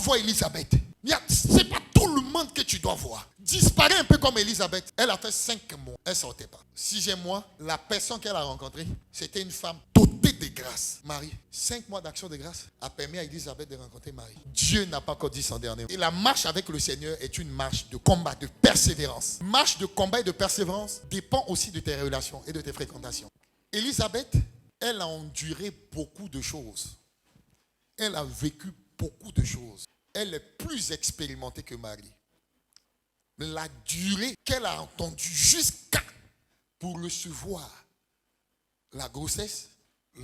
voir Élisabeth. Ce n'est pas tout le monde que tu dois voir. Disparaît un peu comme Élisabeth. Elle a fait 5 mois. Elle ne sortait pas. 6e mois, la personne qu'elle a rencontrée, c'était une femme dotée de grâce. Marie. 5 mois d'action de grâce a permis à Élisabeth de rencontrer Marie. Dieu n'a pas encore dit son dernier mot. Et la marche avec le Seigneur est une marche de combat, de persévérance. Marche de combat et de persévérance dépend aussi de tes relations et de tes fréquentations. Élisabeth, elle a enduré beaucoup de choses. Elle a vécu beaucoup de choses. Elle est plus expérimentée que Marie. La durée qu'elle a entendue jusqu'à pour recevoir la grossesse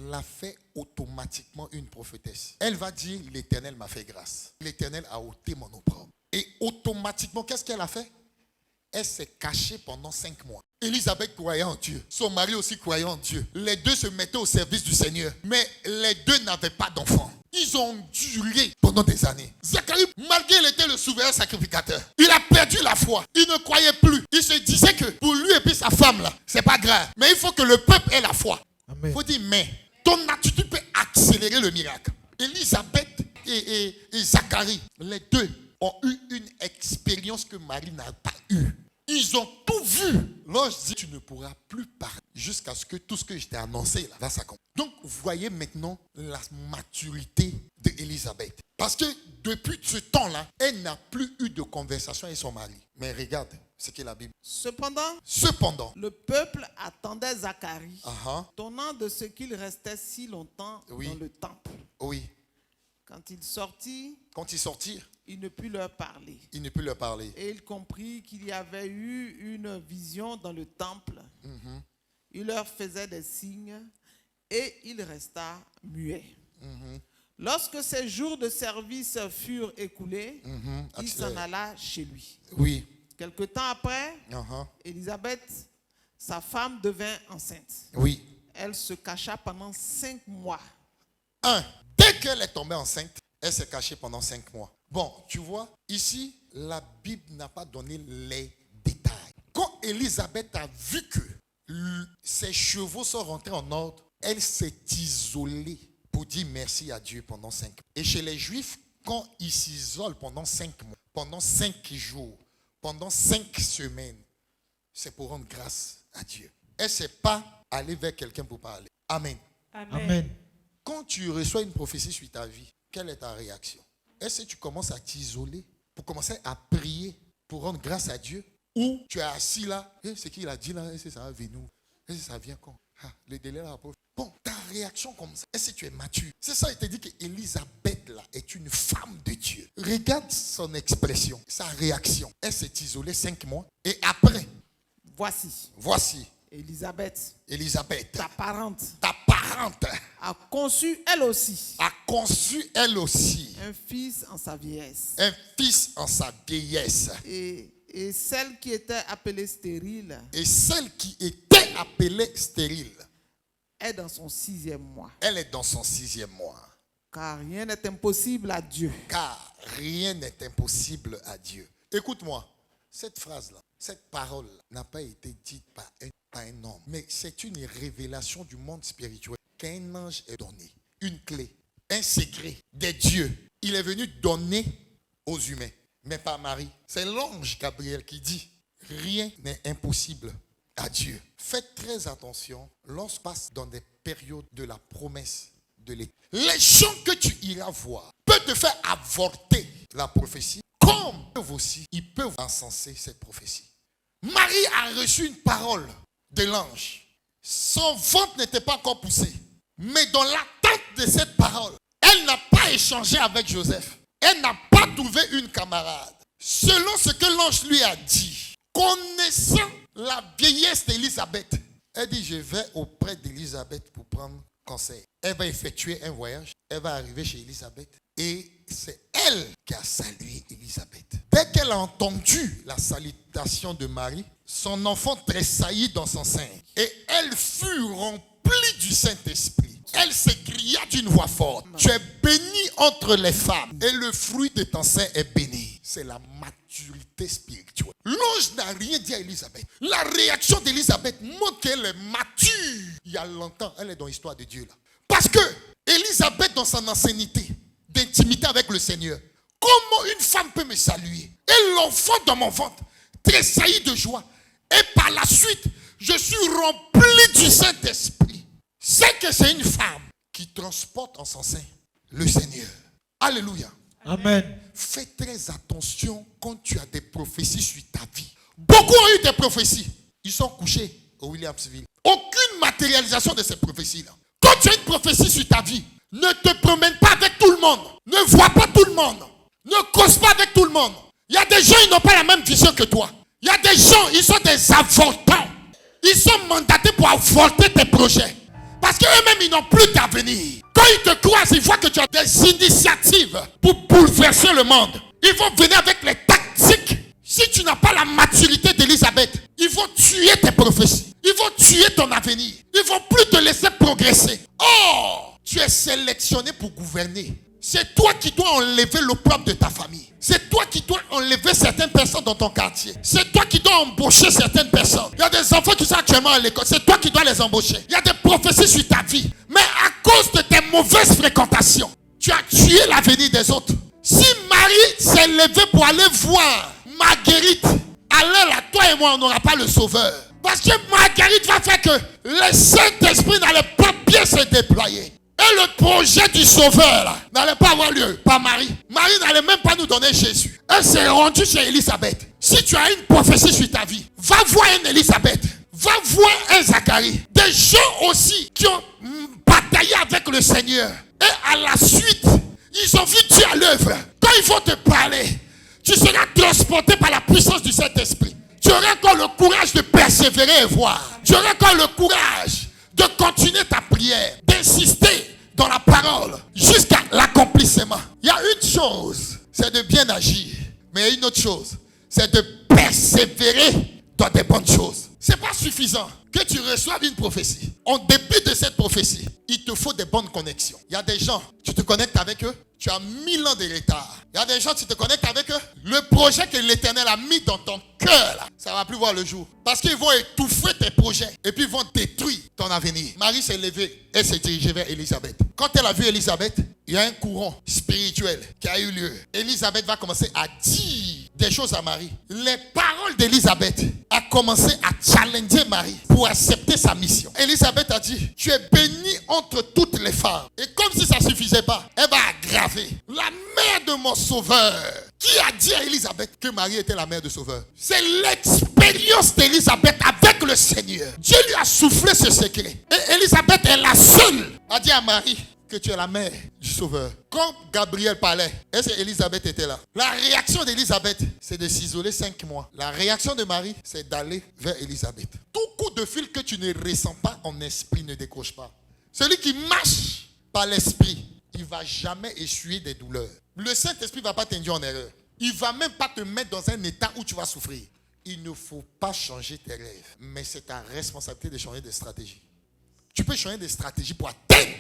l'a fait automatiquement une prophétesse. Elle va dire, l'Éternel m'a fait grâce. L'Éternel a ôté mon opprobre. Et automatiquement, qu'est-ce qu'elle a fait? Elle s'est cachée pendant 5 mois. Élisabeth croyait en Dieu. Son mari aussi croyait en Dieu. Les deux se mettaient au service du Seigneur. Mais les deux n'avaient pas d'enfants. Ils ont duré pendant des années. Zacharie, malgré qu'il était le souverain sacrificateur, il a perdu la foi. Il ne croyait plus. Il se disait que pour lui et puis sa femme, là, c'est pas grave. Mais il faut que le peuple ait la foi. Il faut dire, mais ton attitude peut accélérer le miracle. Élisabeth et Zacharie, les deux ont eu une expérience que Marie n'a pas eue. Ils ont tout vu. L'ange dit, tu ne pourras plus parler jusqu'à ce que tout ce que je t'ai annoncé là, va s'accomplir. Donc, vous voyez maintenant la maturité d'Élisabeth. Parce que depuis ce temps-là, elle n'a plus eu de conversation avec son mari. Mais regarde ce qu'est la Bible. Cependant, le peuple attendait Zacharie, tenant de ce qu'il restait si longtemps dans le temple. Oui. Quand ils sortirent, il ne put leur parler. Et il comprit qu'il y avait eu une vision dans le temple. Il leur faisait des signes et il resta muet. Lorsque ses jours de service furent écoulés, il s'en alla chez lui. Oui. Quelque temps après, Élisabeth, sa femme, devint enceinte. Oui. Elle se cacha pendant 5 mois. Dès qu'elle est tombée enceinte, elle s'est cachée pendant 5 mois. Bon, tu vois, ici, la Bible n'a pas donné les détails. Quand Élisabeth a vu que ses chevaux sont rentrés en ordre, elle s'est isolée pour dire merci à Dieu pendant 5 mois. Et chez les Juifs, quand ils s'isolent pendant 5 mois, pendant 5 jours, pendant 5 semaines, c'est pour rendre grâce à Dieu. Elle ne s'est pas allée vers quelqu'un pour parler. Amen. Amen. Quand tu reçois une prophétie sur ta vie, quelle est ta réaction? Est-ce que tu commences à t'isoler pour commencer à prier pour rendre grâce à Dieu? Ou tu es assis là, ce qu'il a dit là, est-ce que ça va venir? Est-ce que ça vient quand? Le délai là. Bon, ta réaction comme ça, est-ce que tu es mature? C'est ça, il te dit qu'Élisabeth là est une femme de Dieu. Regarde son expression, sa réaction. Elle s'est isolée 5 mois et après, voici. Élisabeth, ta parente, a conçu elle aussi un fils en sa vieillesse. Et celle qui était appelée stérile, est dans son 6e mois. Elle est dans son 6e mois. Car rien n'est impossible à Dieu. Écoute-moi, cette phrase-là, cette parole n'a pas été dite par un homme, mais c'est une révélation du monde spirituel qu'un ange est donné. Une clé, un secret des dieux. Il est venu donner aux humains, mais pas Marie. C'est l'ange Gabriel qui dit, rien n'est impossible à Dieu. Faites très attention lorsqu'on passe dans des périodes de la promesse de l'État. Les gens que tu iras voir peuvent te faire avorter la prophétie, comme aussi, ils peuvent encenser cette prophétie. Marie a reçu une parole de l'ange. Son ventre n'était pas encore poussé. Mais dans l'attente de cette parole, elle n'a pas échangé avec Joseph. Elle n'a pas trouvé une camarade. Selon ce que l'ange lui a dit, connaissant la vieillesse d'Élisabeth, elle dit, je vais auprès d'Élisabeth pour prendre conseil. Elle va effectuer un voyage. Elle va arriver chez Élisabeth. Et c'est elle qui a salué Élisabeth. Dès qu'elle a entendu la salutation de Marie, son enfant tressaillit dans son sein. Et elle fut remplie du Saint-Esprit. Elle s'écria d'une voix forte. Tu es bénie entre les femmes. Et le fruit de ton sein est béni. C'est la maturité spirituelle. L'ange n'a rien dit à Élisabeth. La réaction d'Élisabeth montre qu'elle est mature. Il y a longtemps, elle est dans l'histoire de Dieu là. Parce que Élisabeth, dans son ancienneté, d'intimité avec le Seigneur, comment une femme peut me saluer? Et l'enfant dans mon ventre tressaillit de joie. Et par la suite, je suis rempli du Saint-Esprit. C'est que c'est une femme qui transporte en son sein le Seigneur. Alléluia. Amen. Fais très attention quand tu as des prophéties sur ta vie. Beaucoup ont eu des prophéties. Ils sont couchés au Williamsville. Aucune matérialisation de ces prophéties-là. Quand tu as une prophétie sur ta vie, ne te promène pas avec tout le monde. Ne vois pas tout le monde. Ne cause pas avec tout le monde. Il y a des gens, ils n'ont pas la même vision que toi. Il y a des gens, ils sont des avortants. Ils sont mandatés pour avorter tes projets. Parce qu'eux-mêmes, ils n'ont plus d'avenir. Quand ils te croisent, ils voient que tu as des initiatives pour bouleverser le monde. Ils vont venir avec les tactiques. Si tu n'as pas la maturité d'Élisabeth, ils vont tuer tes prophéties. Ils vont tuer ton avenir. Ils vont plus te laisser progresser. Oh, tu es sélectionné pour gouverner. C'est toi qui dois enlever l'opprobre de ta famille. C'est toi qui dois enlever certaines personnes dans ton quartier. C'est toi qui dois embaucher certaines personnes. Il y a des enfants qui sont actuellement à l'école. C'est toi qui dois les embaucher. Il y a des prophéties sur ta vie. Mais à cause de tes mauvaises fréquentations, tu as tué l'avenir des autres. Si Marie s'est levée pour aller voir Marguerite, alors là, toi et moi, on n'aura pas le sauveur. Parce que Marguerite va faire que le Saint-Esprit n'allait pas bien se déployer. Et le projet du sauveur n'allait pas avoir lieu par Marie. Marie n'allait même pas nous donner Jésus. Elle s'est rendue chez Élisabeth. Si tu as une prophétie sur ta vie, va voir une Élisabeth. Va voir un Zacharie. Des gens aussi qui ont bataillé avec le Seigneur. Et à la suite, ils ont vu Dieu à l'œuvre. Quand ils vont te parler, tu seras transporté par la puissance du Saint-Esprit. Tu auras encore le courage de persévérer et voir. Tu auras encore le courage de continuer ta prière, d'insister dans la parole jusqu'à l'accomplissement. Il y a une chose, c'est de bien agir. Mais il y a une autre chose, c'est de persévérer dans des bonnes choses. Ce n'est pas suffisant que tu reçoives une prophétie. En dépit de cette prophétie, il te faut des bonnes connexions. Il y a des gens, tu te connectes avec eux, tu as 1000 ans de retard. Il y a des gens, tu te connectes avec eux. Le projet que l'Éternel a mis dans ton cœur, là, ça ne va plus voir le jour. Parce qu'ils vont étouffer tes projets et puis ils vont détruire ton avenir. Marie s'est levée et s'est dirigée vers Élisabeth. Quand elle a vu Élisabeth, il y a un courant spirituel qui a eu lieu. Élisabeth va commencer à dire des choses à Marie. Les paroles d'Élisabeth a commencé à challenger Marie pour accepter sa mission. Élisabeth a dit, tu es bénie entre toutes les femmes. Et comme si ça ne suffisait pas, elle va aggraver. La mère de mon sauveur. Qui a dit à Élisabeth que Marie était la mère de sauveur? C'est l'expérience d'Élisabeth avec le Seigneur. Dieu lui a soufflé ce secret. Et Élisabeth est la seule à dire à Marie que tu es la mère du sauveur. Quand Gabriel parlait, est-ce que Élisabeth était là? La réaction d'Élisabeth, c'est de s'isoler 5 mois. La réaction de Marie, c'est d'aller vers Élisabeth. Tout coup de fil que tu ne ressens pas en esprit ne décroche pas. Celui qui marche par l'esprit, il ne va jamais essuyer des douleurs. Le Saint-Esprit ne va pas t'induire en erreur. Il ne va même pas te mettre dans un état où tu vas souffrir. Il ne faut pas changer tes rêves. Mais c'est ta responsabilité de changer de stratégie. Tu peux changer de stratégie pour atteindre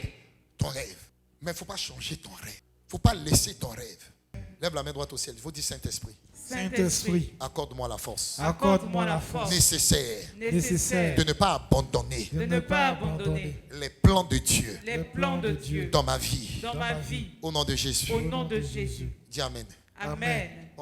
ton rêve. Mais il ne faut pas changer ton rêve. Il ne faut pas laisser ton rêve. Lève la main droite au ciel. Il faut dire Saint-Esprit. Saint-Esprit, accorde-moi la force. Accorde-moi la force nécessaire de ne pas abandonner les plans de Dieu dans ma vie. Dans ma vie. Au nom de Jésus. Au nom de Jésus. Dis Amen. Amen.